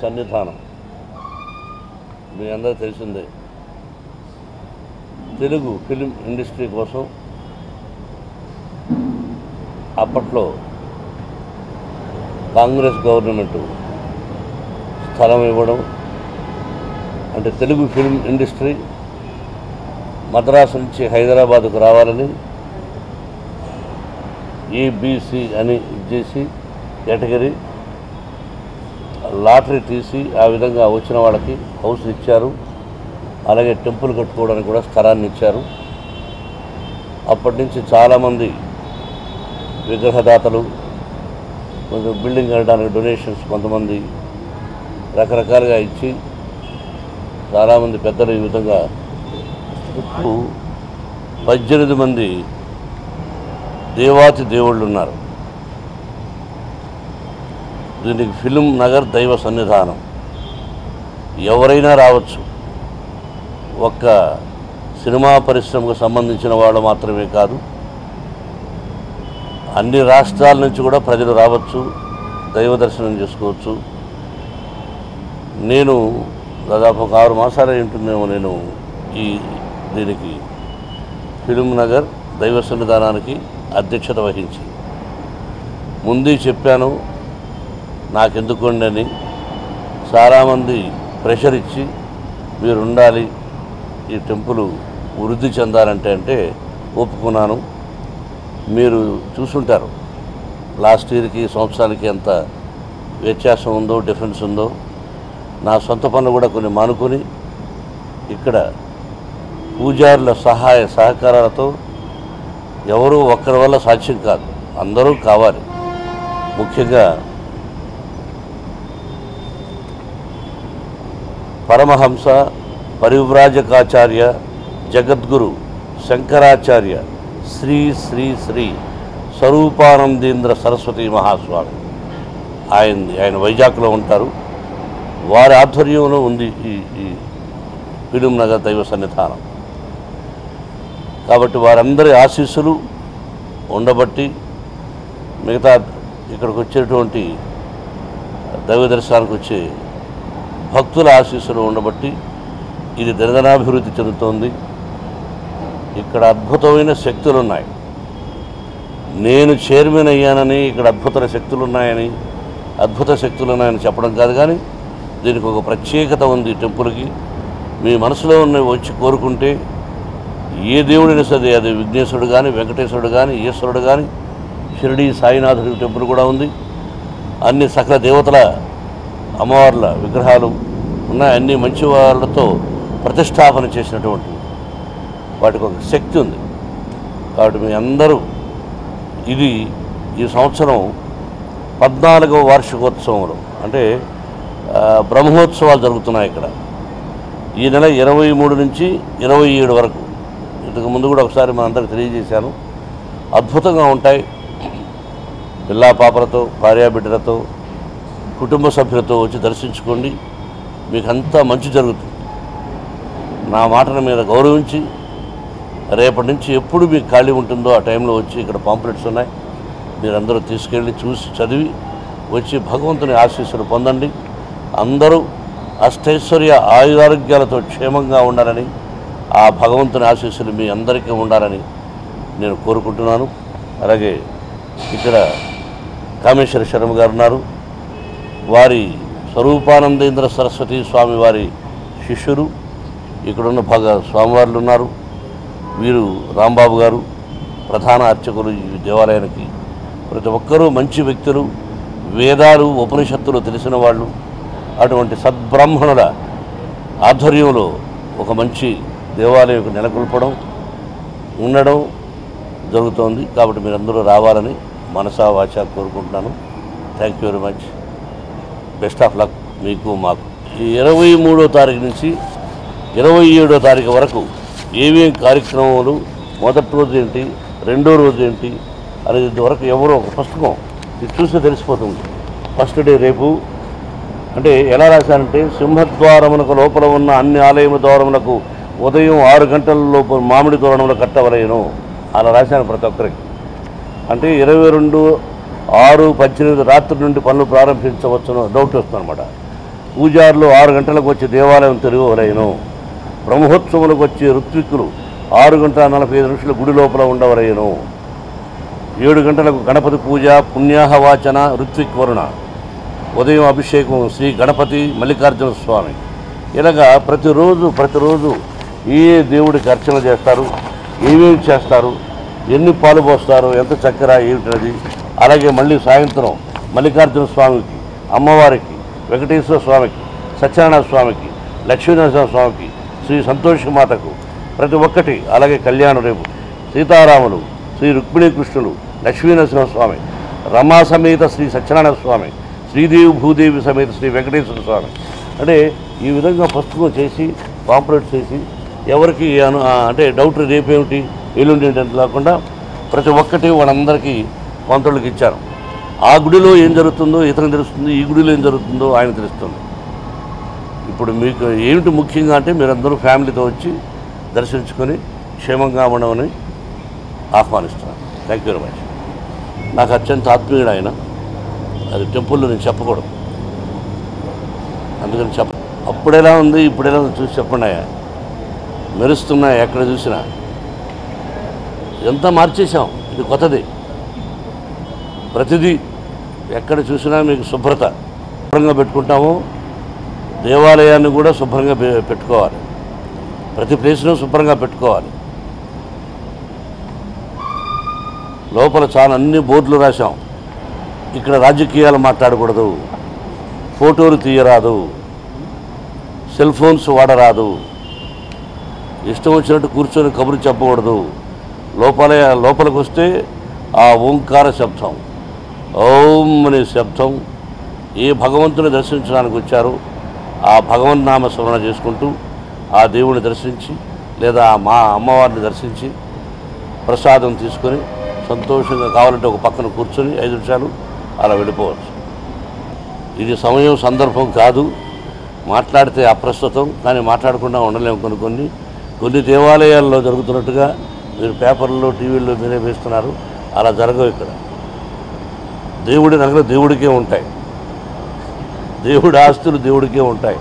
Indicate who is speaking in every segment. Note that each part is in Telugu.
Speaker 1: సన్నిధానం మీ అందరూ తెలిసిందే. తెలుగు ఫిలిం ఇండస్ట్రీ కోసం అప్పట్లో కాంగ్రెస్ గవర్నమెంట్ స్థలం ఇవ్వడం, అంటే తెలుగు ఫిలిం ఇండస్ట్రీ మద్రాసు నుంచి హైదరాబాదుకు రావాలని ఏబిసి అని ఇచ్చేసి కేటగిరీ లాటరీ తీసి ఆ విధంగా వచ్చిన వాళ్ళకి హౌస్ ఇచ్చారు. అలాగే టెంపుల్ కట్టుకోవడానికి కూడా స్థలాన్ని ఇచ్చారు. అప్పటి నుంచి చాలామంది విగ్రహదాతలు, కొంచెం బిల్డింగ్ కట్టడానికి డొనేషన్స్ కొంతమంది రకరకాలుగా ఇచ్చి చాలామంది పెద్దలు ఈ విధంగా 18 మంది దేవాతి దేవుళ్ళు ఉన్నారు. దీనికి ఫిలిం నగర్ దైవ సన్నిధానం. ఎవరైనా రావచ్చు. ఒక్క సినిమా పరిశ్రమకు సంబంధించిన వాళ్ళు మాత్రమే కాదు, అన్ని రాష్ట్రాల నుంచి కూడా ప్రజలు రావచ్చు, దైవ దర్శనం చేసుకోవచ్చు. నేను దాదాపు ఒక 6 మాసాలే ఉంటుందేమో నేను దీనికి ఫిలిం నగర్ దైవ సన్నిధానానికి అధ్యక్షత వహించి ముందే చెప్పాను నాకెందుకోండి అని. చాలామంది ప్రెషర్ ఇచ్చి మీరు ఉండాలి, ఈ టెంపుల్ వృద్ధి చెందాలంటే ఒప్పుకున్నాను. మీరు చూసుంటారు లాస్ట్ ఇయర్కి సంవత్సరానికి ఎంత వ్యత్యాసం ఉందో, డిఫరెన్స్ ఉందో. నా సొంత పనులు కూడా కొన్ని మానుకొని ఇక్కడ పూజారుల సహాయ సహకారాలతో, ఎవరు ఒక్కరి వల్ల సాధ్యం కాదు, అందరూ కావాలి. ముఖ్యంగా పరమహంస పరివ్రాజకాచార్య జగద్గురు శంకరాచార్య శ్రీ శ్రీ శ్రీ స్వరూపానందేంద్ర సరస్వతి మహాస్వామి ఆయన వైజాగ్లో ఉంటారు. వారి ఆధ్వర్యంలో ఉంది ఈ ఫిలిం నగర్ దైవ సన్నిధానం. కాబట్టి వారందరి ఆశీస్సులు ఉండబట్టి, మిగతా ఇక్కడికి వచ్చేటువంటి దైవ దర్శనానికి వచ్చే భక్తుల ఆశీస్సులు ఉండబట్టి ఇది దినదినాభివృద్ధి చెందుతోంది. ఇక్కడ అద్భుతమైన శక్తులు ఉన్నాయి. నేను చైర్మన్ అయ్యానని ఇక్కడ అద్భుత శక్తులు ఉన్నాయని చెప్పడం కాదు, కానీ దీనికి ఒక ప్రత్యేకత ఉంది. టెంపుల్కి మీ మనసులో ఉన్నవి వచ్చి కోరుకుంటే ఏ దేవుడైనా సరే, అది విఘ్నేశ్వరుడు కానీ, వెంకటేశ్వరుడు కానీ, ఈశ్వరుడు కానీ, షిరిడి సాయినాథుడి టెంపుల్ కూడా ఉంది. అన్ని సకల దేవతల అమ్మవార్ల విగ్రహాలు ఉన్నాయి. అన్ని మంచి వాళ్ళతో ప్రతిష్టాపన చేసినటువంటి వాటికి ఒక శక్తి ఉంది. కాబట్టి మీ అందరూ ఈ సంవత్సరం 14వ వార్షికోత్సవంలో, అంటే బ్రహ్మోత్సవాలు జరుగుతున్నాయి ఇక్కడ. ఈ నెల 23 నుంచి 27 వరకు. ఇంతకు ముందు కూడా ఒకసారి మనందరికి తెలియజేశాను. అద్భుతంగా ఉంటాయి. పిల్లా పాపలతో, భార్యాబిడ్డలతో, కుటుంబ సభ్యులతో వచ్చి దర్శించుకోండి. మీకు అంతా మంచి జరుగుతుంది. నా మాటల మీద గౌరవించి రేపటి నుంచి ఎప్పుడు మీకు ఖాళీ ఉంటుందో ఆ టైంలో వచ్చి, ఇక్కడ పాంప్లెట్స్ ఉన్నాయి, మీరందరూ తీసుకెళ్ళి చూసి చదివి వచ్చి భగవంతుని ఆశీస్సులు పొందండి. అందరూ అష్టైశ్వర్య ఆయురారోగ్యాలతో క్షేమంగా ఉండాలని, ఆ భగవంతుని ఆశీస్సులు మీ అందరికీ ఉండాలని నేను కోరుకుంటున్నాను. అలాగే ఇక్కడ కామేశ్వర శర్మ గారు ఉన్నారు. వారి స్వరూపానందేంద్ర సరస్వతి స్వామి వారి శిష్యులు. ఇక్కడున్న స్వామివార్లు ఉన్నారు. వీరు రాంబాబు గారు ప్రధాన అర్చకులు ఈ దేవాలయానికి. ప్రతి ఒక్కరూ మంచి వ్యక్తులు, వేదాలు ఉపనిషత్తులు తెలిసిన వాళ్ళు. అటువంటి సద్బ్రాహ్మణుల ఆధ్వర్యంలో ఒక మంచి దేవాలయం నెలకొల్పడం ఉండడం జరుగుతోంది. కాబట్టి మీరందరూ రావాలని మనసా వాచా కోరుకుంటున్నాను. Thank you very much. Best of luck మీకు మాకు. ఈ 23వ తారీఖు నుంచి 27వ తారీఖు వరకు ఏమేం కార్యక్రమాలు, మొదటి రోజు ఏంటి, రెండో రోజు ఏంటి అనేది వరకు ఎవరో ఒక పుస్తకం ఇది చూస్తే తెలిసిపోతుంది. ఫస్ట్ డే రేపు, అంటే ఎలా రాశానంటే, సింహద్వారమునకు లోపల ఉన్న అన్ని ఆలయముల ద్వారములకు ఉదయం 6 గంటల లోపు మామిడి తోరణములు కట్టవలేను అలా రాశాను ప్రతి ఒక్కరికి. అంటే 22/6/18 రాత్రి నుండి పనులు ప్రారంభించవచ్చును డౌట్ వస్తుంది అనమాట. పూజారులు 6 గంటలకు వచ్చి దేవాలయం తిరగవలేను. బ్రహ్మోత్సవాలకు వచ్చే ఋత్విక్కులు 6 గంటల 45 నిమిషాలు గుడి లోపల ఉండవలేను. 7 గంటలకు గణపతి పూజ, పుణ్యాహవాచన, ఋత్విక్ వరుణ, ఉదయం అభిషేకం శ్రీ గణపతి మల్లికార్జున స్వామి. ఇలాగా ప్రతిరోజు ఏ దేవుడికి అర్చన చేస్తారు, ఏమేమి చేస్తారు, ఎన్ని పాలు పోస్తారు, ఎంత చక్కెర ఏమిటది. అలాగే మళ్ళీ సాయంత్రం మల్లికార్జున స్వామికి, అమ్మవారికి, వెంకటేశ్వర స్వామికి, సత్యనారాయణ స్వామికి, లక్ష్మీనరసింహ స్వామికి, శ్రీ సంతోషమాతకు ప్రతి ఒక్కటి. అలాగే కళ్యాణం రేపు సీతారాములు, శ్రీ రుక్మిణీకృష్ణులు, లక్ష్మీనరసింహ స్వామి, రమా సమేత శ్రీ సత్యనారాయణ స్వామి, శ్రీదేవి భూదేవి సమేత శ్రీ వెంకటేశ్వర స్వామి. అంటే ఈ విధంగా పుస్తకం చేసి పాంప్లెట్ చేసి ఎవరికి అంటే డౌట్ రేపేమిటి ఎల్లుండి ఏంటి లేకుండా ప్రతి ఒక్కటి వాళ్ళందరికీ పంతులకి ఇచ్చారు. ఆ గుడిలో ఏం జరుగుతుందో ఇతనికి తెలుస్తుంది, ఈ గుడిలో ఏం జరుగుతుందో ఆయన తెలుస్తుంది. ఇప్పుడు మీకు ఏమిటి ముఖ్యంగా అంటే మీరందరూ ఫ్యామిలీతో వచ్చి దర్శించుకొని క్షేమంగా ఉండమని ఆహ్వానిస్తున్నాను. Thank you very much. నాకు అత్యంత ఆత్మీయుడు ఆయన. అది టెంపుల్లో నేను చెప్పకూడదు, అందుకని అప్పుడెలా ఉంది ఇప్పుడెలా ఉంది చూసి చెప్పండి. మెరుస్తున్నాయి ఎక్కడ చూసినా. ఎంత మార్చేసాం, ఇది కొత్తది. ప్రతిదీ ఎక్కడ చూసినా మీకు శుభ్రంగా పెట్టుకుంటాము. దేవాలయాన్ని కూడా శుభ్రంగా పెట్టుకోవాలి, ప్రతి ప్లేస్ను శుభ్రంగా పెట్టుకోవాలి. లోపల చాలా అన్ని బోర్డులు రాశాం. ఇక్కడ రాజకీయాలు మాట్లాడకూడదు, ఫోటోలు తీయరాదు, సెల్ ఫోన్స్ వాడరాదు, ఇష్టం వచ్చినట్టు కూర్చొని కబురు చెప్పకూడదు. లోపలికి వస్తే ఆ ఓంకార శబ్దం, ఓం అనే శబ్దం. ఏ భగవంతుని దర్శించడానికి వచ్చారో ఆ భగవన్ నామ స్మరణ చేసుకుంటూ ఆ దేవుని దర్శించి లేదా మా అమ్మవారిని దర్శించి ప్రసాదం తీసుకొని సంతోషంగా కావాలంటే ఒక పక్కన కూర్చొని 5 నిమిషాలు అలా వెళ్ళిపోవచ్చు. ఇది సమయం సందర్భం కాదు, మాట్లాడితే అప్రస్తుతం. కానీ మాట్లాడకుండా ఉండలేము. కొన్ని దేవాలయాల్లో జరుగుతున్నట్టుగా మీరు పేపర్లో టీవీల్లో మీరే వేస్తున్నారు. అలా జరగవు ఇక్కడ. దేవుడి నగలు దేవుడికే ఉంటాయి, దేవుడి ఆస్తులు దేవుడికే ఉంటాయి.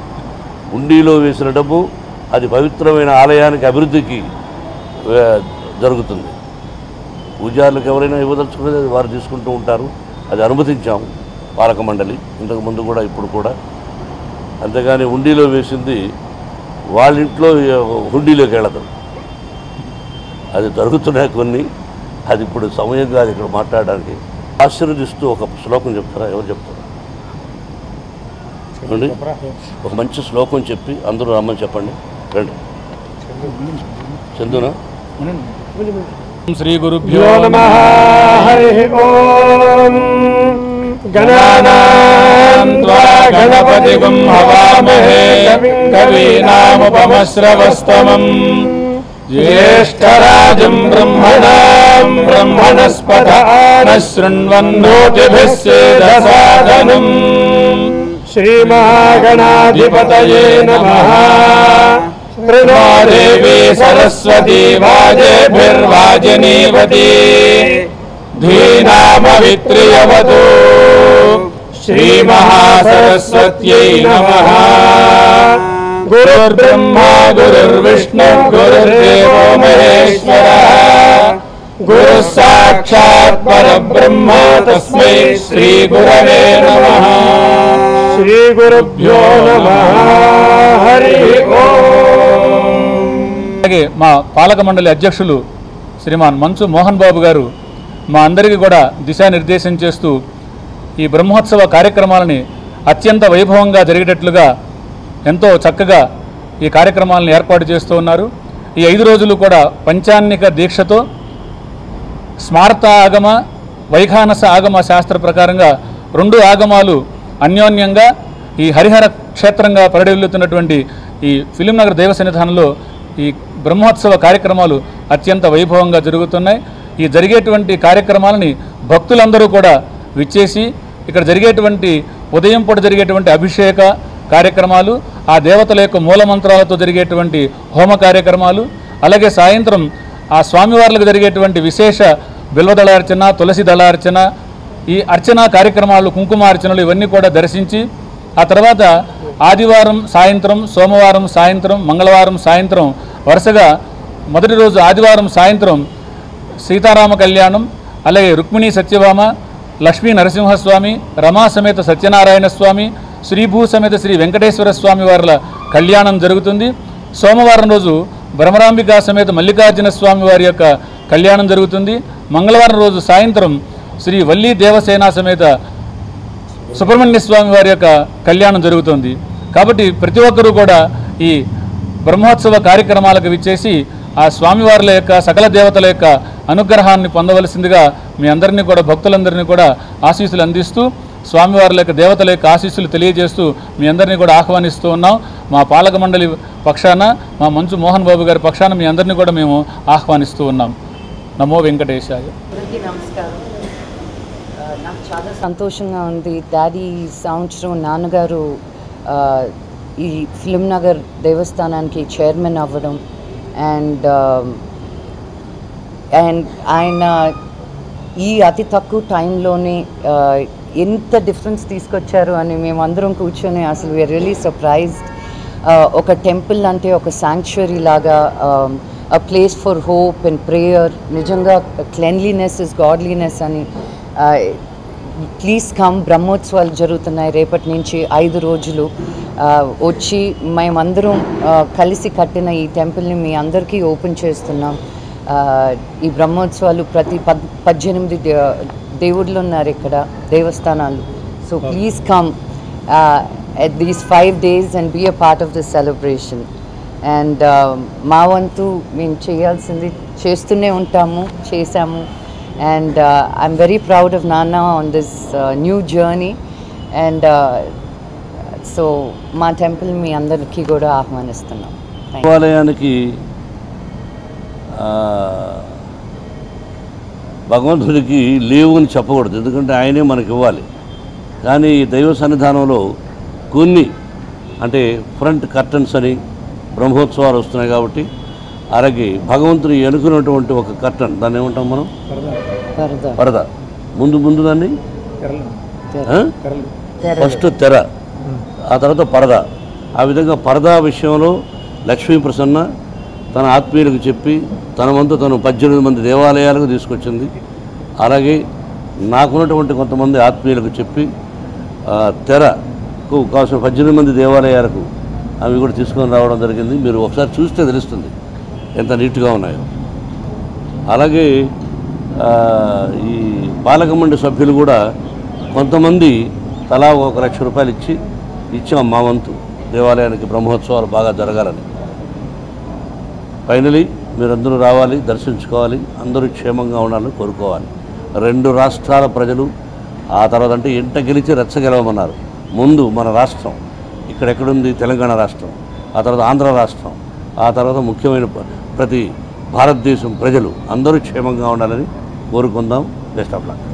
Speaker 1: ఉండిలో వేసిన డబ్బు అది పవిత్రమైన ఆలయానికి అభివృద్ధికి జరుగుతుంది. పూజారులకు ఎవరైనా ఇవ్వదలుచుకునేది అది వారు తీసుకుంటూ ఉంటారు. అది అనుమతించాము పాలక మండలి, ఇంతకుముందు కూడా ఇప్పుడు కూడా. అంతేగాని ఉండిలో వేసింది వాళ్ళ ఇంట్లో హుండీలోకి వెళ్ళదు. అది జరుగుతున్నాయి కొన్ని. అది ఇప్పుడు సమయం కాదు ఇక్కడ మాట్లాడడానికి. ఆశీర్వదిస్తూ ఒక శ్లోకం చెప్తారా? ఎవరు చెప్తారా? చెప్పండి. ఒక మంచి శ్లోకం చెప్పి అందరూ రమ్మని చెప్పండి. రండి. చందునా?
Speaker 2: శ్రీ గురుభ్యో నమః.
Speaker 3: హరి ఓం. గణానాం త్వా గణపతిం హవామహే కవీనాముపమశ్రవస్తమం జ్యేష్ఠరాజం బ్రహ్మణాం బ్రహ్మణస్పత శృణ్వన్నోతిభిः సేదసాదనం. శ్రీమహాగణాధిపతయే నమః. ప్రణో దేవీ సరస్వతీ వాజేభిర్వాజినీవతి ధీనామవిత్రియవతు. శ్రీమహాసరస్వత్యై నమః. గురుర్బ్రహ్మా గురుర్విష్ణు గురుర్దేవో మహేశ్వరః. గురుః సాక్షాత్ పరబ్రహ్మ తస్మై శ్రీ గురవే నమః. శ్రీ గురుభ్యో నమః. హరి ఓం.
Speaker 2: అలాగే మా పాలక మండలి అధ్యక్షులు శ్రీమాన్ మంచు మోహన్ బాబు గారు మా అందరికీ కూడా దిశానిర్దేశం చేస్తూ ఈ బ్రహ్మోత్సవ కార్యక్రమాలని అత్యంత వైభవంగా జరిగేటట్లుగా ఎంతో చక్కగా ఈ కార్యక్రమాలను ఏర్పాటు చేస్తూ ఉన్నారు. ఈ 5 రోజులు కూడా పంచాన్నిక దీక్షతో స్మార్త ఆగమ, వైఖానస ఆగమ శాస్త్ర ప్రకారంగా 2 ఆగమాలు అన్యోన్యంగా ఈ హరిహర క్షేత్రంగా పరిడవిల్లుతున్నటువంటి ఈ ఫిలిం నగర్ దేవ సన్నిధానంలో ఈ బ్రహ్మోత్సవ కార్యక్రమాలు అత్యంత వైభవంగా జరుగుతున్నాయి. ఈ జరిగేటువంటి కార్యక్రమాలని భక్తులందరూ కూడా విచ్చేసి ఇక్కడ జరిగేటువంటి ఉదయం పూట జరిగేటువంటి అభిషేక కార్యక్రమాలు, ఆ దేవతల యొక్క మూలమంత్రాలతో జరిగేటువంటి హోమ కార్యక్రమాలు, అలాగే సాయంత్రం ఆ స్వామివార్లకు జరిగేటువంటి విశేష బిల్వదళార్చన, తులసి దళార్చన, ఈ అర్చన కార్యక్రమాలు, కుంకుమార్చనలు ఇవన్నీ కూడా దర్శించి ఆ తర్వాత ఆదివారం సాయంత్రం, సోమవారం సాయంత్రం, మంగళవారం సాయంత్రం వరుసగా మొదటి రోజు ఆదివారం సాయంత్రం సీతారామ కళ్యాణం, అలాగే రుక్మిణీ సత్యభామ, లక్ష్మీ నరసింహస్వామి, రమా సమేత సత్యనారాయణ స్వామి, శ్రీభూ సమేత శ్రీ వెంకటేశ్వర స్వామి వార్ల కళ్యాణం జరుగుతుంది. సోమవారం రోజు భ్రమరాంబికా సమేత మల్లికార్జున స్వామి వారి యొక్క కళ్యాణం జరుగుతుంది. మంగళవారం రోజు సాయంత్రం శ్రీ వల్లీ దేవసేన సమేత సుబ్రహ్మణ్య స్వామి వారి యొక్క కళ్యాణం జరుగుతుంది. కాబట్టి ప్రతి ఒక్కరూ కూడా ఈ బ్రహ్మోత్సవ కార్యక్రమాలకు విచ్చేసి ఆ స్వామివార్ల యొక్క సకల దేవతల యొక్క అనుగ్రహాన్ని పొందవలసిందిగా మీ అందరినీ కూడా, భక్తులందరినీ కూడా ఆశీస్సులు అందిస్తూ, స్వామివార్ల యొక్క దేవతల యొక్క ఆశీస్సులు తెలియజేస్తూ మీ అందరినీ కూడా ఆహ్వానిస్తూ ఉన్నాం. మా పాలక మండలి పక్షాన, మా మంచు మోహన్ బాబు గారి పక్షాన మీ అందరినీ కూడా మేము ఆహ్వానిస్తూ ఉన్నాం. నమో వెంకటేశాయ.
Speaker 4: అందరికీ నమస్కారం. నాకు చాలా సంతోషంగా ఉంది. డాడీ సంవత్సరం నాన్నగారు ఈ ఫిల్మ్ నగర్ దేవస్థానానికి చైర్మన్ అవ్వడం అండ్ ఆయన ఈ అతి తక్కువ టైంలోనే ఎంత డిఫరెన్స్ తీసుకొచ్చారు అని మేమందరం కూర్చొని అసలు వీఆర్ రియలీ సర్ప్రైజ్డ్. ఒక టెంపుల్ అంటే ఒక శాంక్చురీ లాగా, a place for hope and prayer. నిజంగా cleanliness is godliness అని. Please come. బ్రహ్మోత్సవాలు జరుగుతున్నాయి రేపటి నుంచి 5 రోజులు. వచ్చి మేమందరం కలిసి కట్టిన ఈ టెంపుల్ని మీ అందరికీ ఓపెన్ చేస్తున్నాం. ఈ బ్రహ్మోత్సవాలు ప్రతి 18 దేవుళ్ళు ఉన్నారు ఇక్కడ, దేవస్థానాలు. So please come at these 5 days and be a part of this celebration. And మా వంతు మేము చేయాల్సింది చేస్తూనే ఉంటాము, చేశాము. And I'm very proud of నాన్న on this new journey. And so మా టెంపుల్ మీ అందరికీ కూడా ఆహ్వానిస్తున్నాం.
Speaker 1: దేవాలయానికి భగవంతుడికి లేవు అని చెప్పకూడదు, ఎందుకంటే ఆయనే మనకి ఇవ్వాలి. కానీ ఈ దైవ సన్నిధానంలో కొన్ని అంటే ఫ్రంట్ కర్టన్స్ అని బ్రహ్మోత్సవాలు వస్తున్నాయి కాబట్టి, అలాగే భగవంతుని ఎన్నుకున్నటువంటి ఒక కర్టన్, దాన్ని ఏమంటాం మనం, పరద. ముందు దాన్ని ఫస్ట్ తెర, ఆ తర్వాత పరద. ఆ విధంగా పరదా విషయంలో లక్ష్మీ ప్రసన్న తన ఆత్మీయులకు చెప్పి తన వంతు తను 18 మంది దేవాలయాలకు తీసుకొచ్చింది. అలాగే నాకున్నటువంటి కొంతమంది ఆత్మీయులకు చెప్పి తెరకు కావాల్సిన 18 మంది దేవాలయాలకు అవి కూడా తీసుకొని రావడం జరిగింది. మీరు ఒకసారి చూస్తే తెలుస్తుంది ఎంత నీట్గా ఉన్నాయో. అలాగే ఈ పాలక మండలి సభ్యులు కూడా కొంతమంది తలా 1 లక్ష రూపాయలు ఇచ్చాం మా వంతు దేవాలయానికి బ్రహ్మోత్సవాలు బాగా జరగాలని. ఫైనలీ మీరందరూ రావాలి, దర్శించుకోవాలి, అందరూ క్షేమంగా ఉండాలని కోరుకోవాలి. 2 రాష్ట్రాల ప్రజలు ఆ తర్వాత అంటే ఇంట గెలిచి రెచ్చ గెలవమన్నారు. ముందు మన రాష్ట్రం ఇక్కడెక్కడుంది, తెలంగాణ రాష్ట్రం, ఆ తర్వాత ఆంధ్ర రాష్ట్రం, ఆ తర్వాత ముఖ్యమైన ప్రతి భారతదేశం ప్రజలు అందరూ క్షేమంగా ఉండాలని కోరుకుందాం. Best of luck.